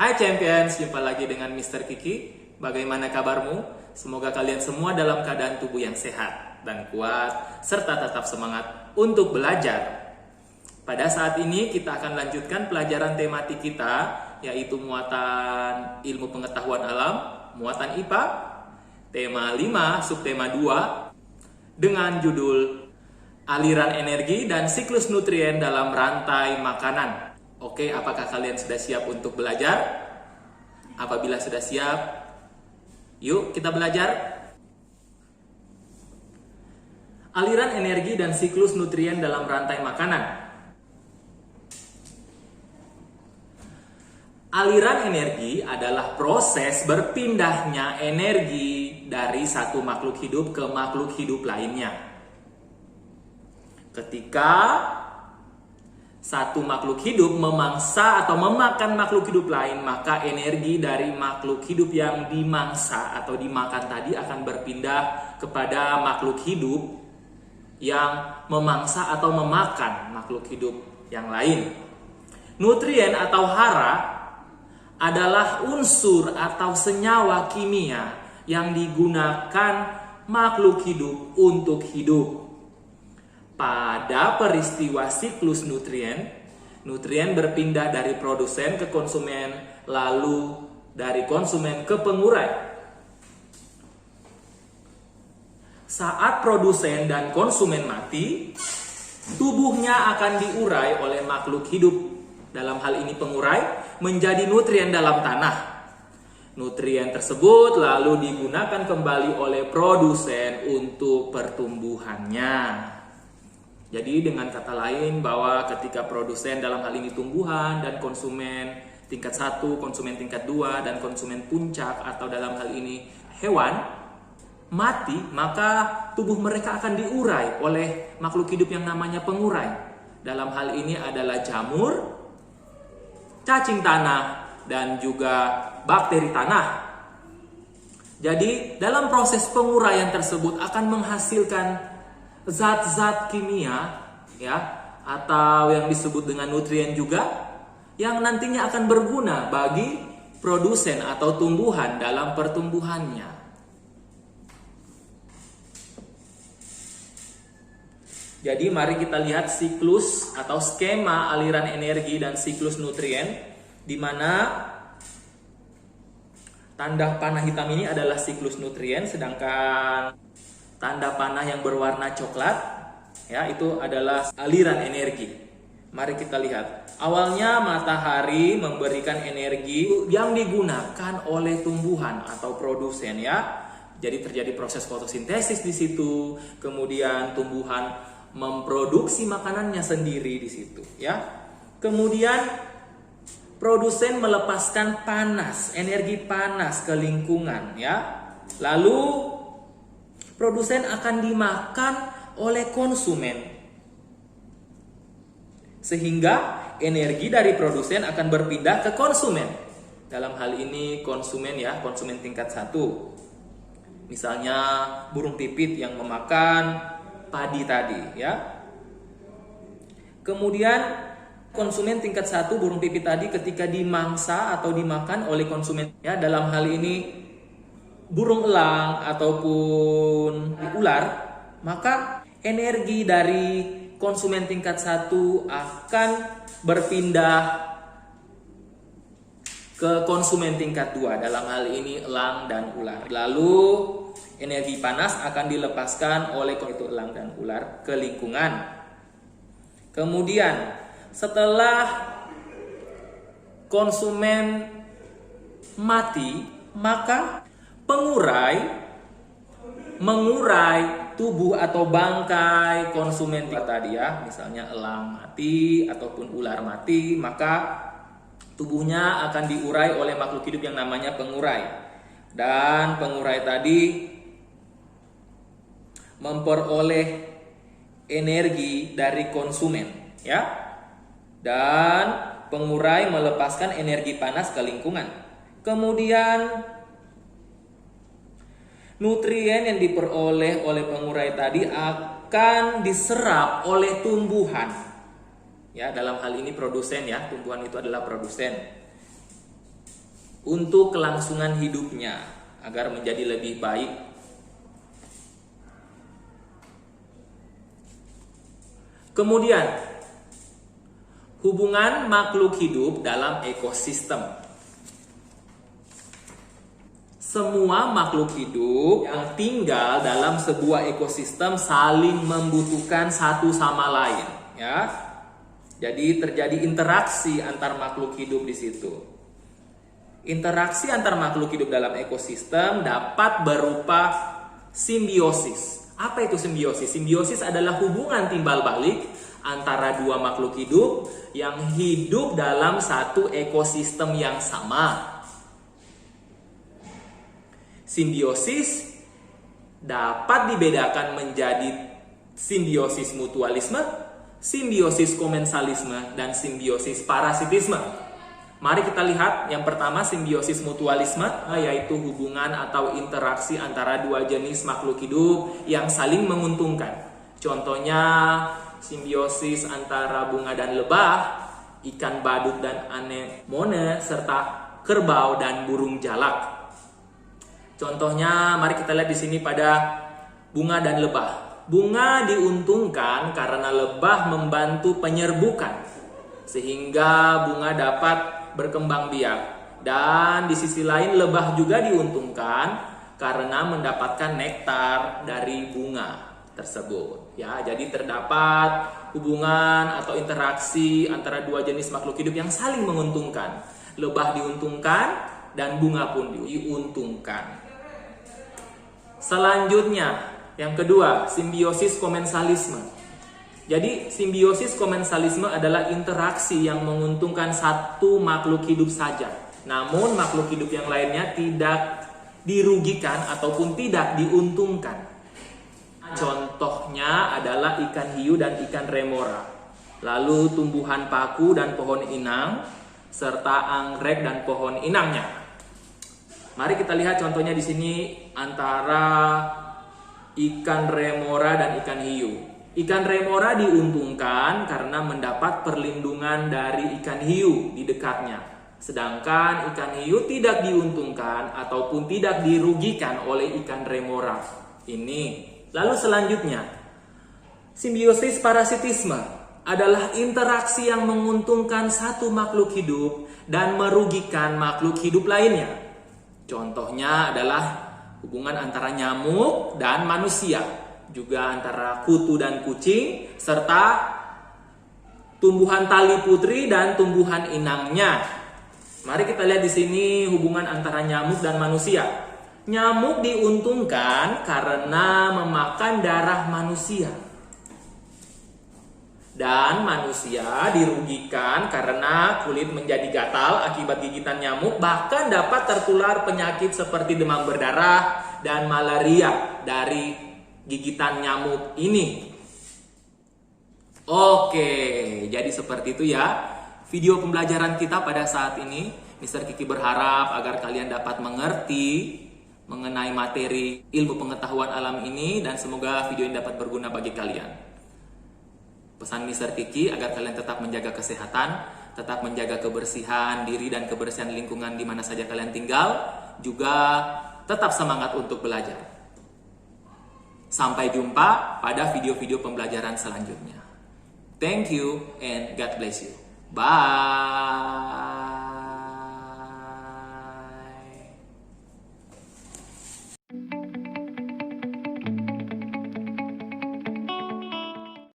Hai Champions, jumpa lagi dengan Mr. Kiki. Bagaimana kabarmu? Semoga kalian semua dalam keadaan tubuh yang sehat dan kuat, serta tetap semangat untuk belajar. Pada saat ini kita akan lanjutkan pelajaran tematik kita, yaitu muatan ilmu pengetahuan alam, muatan IPA, tema 5, subtema 2, dengan judul aliran energi dan siklus nutrien dalam rantai makanan. Oke, apakah kalian sudah siap untuk belajar? Apabila sudah siap, yuk kita belajar. Aliran energi dan siklus nutrien dalam rantai makanan. Aliran energi adalah proses berpindahnya energi dari satu makhluk hidup ke makhluk hidup lainnya. Ketika satu makhluk hidup memangsa atau memakan makhluk hidup lain, maka energi dari makhluk hidup yang dimangsa atau dimakan tadi akan berpindah kepada makhluk hidup yang memangsa atau memakan makhluk hidup yang lain. Nutrien atau hara adalah unsur atau senyawa kimia yang digunakan makhluk hidup untuk hidup. Pada peristiwa siklus nutrien, nutrien berpindah dari produsen ke konsumen, lalu dari konsumen ke pengurai. Saat produsen dan konsumen mati, tubuhnya akan diurai oleh makhluk hidup, dalam hal ini pengurai, menjadi nutrien dalam tanah. Nutrien tersebut lalu digunakan kembali oleh produsen untuk pertumbuhannya. Jadi dengan kata lain bahwa ketika produsen dalam hal ini tumbuhan dan konsumen tingkat 1, konsumen tingkat 2, dan konsumen puncak atau dalam hal ini hewan mati, maka tubuh mereka akan diurai oleh makhluk hidup yang namanya pengurai. Dalam hal ini adalah jamur, cacing tanah, dan juga bakteri tanah. Jadi dalam proses penguraian tersebut akan menghasilkan zat-zat kimia, ya, atau yang disebut dengan nutrien juga, yang nantinya akan berguna bagi produsen atau tumbuhan dalam pertumbuhannya. Jadi mari kita lihat siklus atau skema aliran energi dan siklus nutrien, di mana tanda panah hitam ini adalah siklus nutrien, sedangkan tanda panah yang berwarna coklat, ya, itu adalah aliran energi. Mari kita lihat. Awalnya matahari memberikan energi yang digunakan oleh tumbuhan atau produsen, ya. Jadi terjadi proses fotosintesis di situ. Kemudian tumbuhan memproduksi makanannya sendiri di situ, ya. Kemudian produsen melepaskan panas, energi panas ke lingkungan, ya. Lalu produsen akan dimakan oleh konsumen, sehingga energi dari produsen akan berpindah ke konsumen. Dalam hal ini konsumen, ya, konsumen tingkat 1. Misalnya burung pipit yang memakan padi tadi, ya. Kemudian konsumen tingkat 1 burung pipit tadi ketika dimangsa atau dimakan oleh konsumen, ya, dalam hal ini burung elang ataupun ular, maka energi dari konsumen tingkat 1 akan berpindah ke konsumen tingkat 2, dalam hal ini elang dan ular. Lalu energi panas akan dilepaskan oleh itu elang dan ular ke lingkungan. Kemudian setelah konsumen mati, maka mengurai tubuh atau bangkai konsumen tadi, ya, misalnya elang mati ataupun ular mati, maka tubuhnya akan diurai oleh makhluk hidup yang namanya pengurai. Dan pengurai tadi memperoleh energi dari konsumen, ya. Dan pengurai melepaskan energi panas ke lingkungan. Kemudian nutrien yang diperoleh oleh pengurai tadi akan diserap oleh tumbuhan. Ya, dalam hal ini produsen, ya, tumbuhan itu adalah produsen. untuk kelangsungan hidupnya agar menjadi lebih baik. Kemudian, hubungan makhluk hidup dalam ekosistem. Semua makhluk hidup yang tinggal dalam sebuah ekosistem saling membutuhkan satu sama lain, ya. Jadi terjadi interaksi antar makhluk hidup di situ. Interaksi antar makhluk hidup dalam ekosistem dapat berupa simbiosis. Apa itu simbiosis? Simbiosis adalah hubungan timbal balik antara dua makhluk hidup yang hidup dalam satu ekosistem yang sama. Simbiosis dapat dibedakan menjadi simbiosis mutualisme, simbiosis komensalisme, dan simbiosis parasitisme. Mari kita lihat yang pertama, simbiosis mutualisme, yaitu hubungan atau interaksi antara dua jenis makhluk hidup yang saling menguntungkan. Contohnya simbiosis antara bunga dan lebah, ikan badut dan anemone, serta kerbau dan burung jalak. Contohnya, mari kita lihat di sini pada bunga dan lebah. Bunga diuntungkan karena lebah membantu penyerbukan, sehingga bunga dapat berkembang biak. Dan di sisi lain, lebah juga diuntungkan karena mendapatkan nektar dari bunga tersebut. Ya, jadi terdapat hubungan atau interaksi antara dua jenis makhluk hidup yang saling menguntungkan. Lebah diuntungkan dan bunga pun diuntungkan. Selanjutnya, yang kedua, simbiosis komensalisme. Jadi, simbiosis komensalisme adalah interaksi yang menguntungkan satu makhluk hidup saja. Namun, makhluk hidup yang lainnya tidak dirugikan ataupun tidak diuntungkan. Contohnya adalah ikan hiu dan ikan remora. Lalu tumbuhan paku dan pohon inang, serta anggrek dan pohon inangnya. Mari kita lihat contohnya di sini antara ikan remora dan ikan hiu. Ikan remora diuntungkan karena mendapat perlindungan dari ikan hiu di dekatnya. Sedangkan ikan hiu tidak diuntungkan ataupun tidak dirugikan oleh ikan remora ini. Lalu selanjutnya, simbiosis parasitisme adalah interaksi yang menguntungkan satu makhluk hidup dan merugikan makhluk hidup lainnya. Contohnya adalah hubungan antara nyamuk dan manusia, juga antara kutu dan kucing, serta tumbuhan tali putri dan tumbuhan inangnya. Mari kita lihat di sini hubungan antara nyamuk dan manusia. Nyamuk diuntungkan karena memakan darah manusia. Dan manusia dirugikan karena kulit menjadi gatal akibat gigitan nyamuk, bahkan dapat tertular penyakit seperti demam berdarah dan malaria dari gigitan nyamuk ini. Oke, jadi seperti itu ya video pembelajaran kita pada saat ini. Mr. Kiki berharap agar kalian dapat mengerti mengenai materi ilmu pengetahuan alam ini, dan semoga video ini dapat berguna bagi kalian. Pesan Mr. Kiki agar kalian tetap menjaga kesehatan, tetap menjaga kebersihan diri dan kebersihan lingkungan di mana saja kalian tinggal, juga tetap semangat untuk belajar. Sampai jumpa pada video-video pembelajaran selanjutnya. Thank you and God bless you. Bye.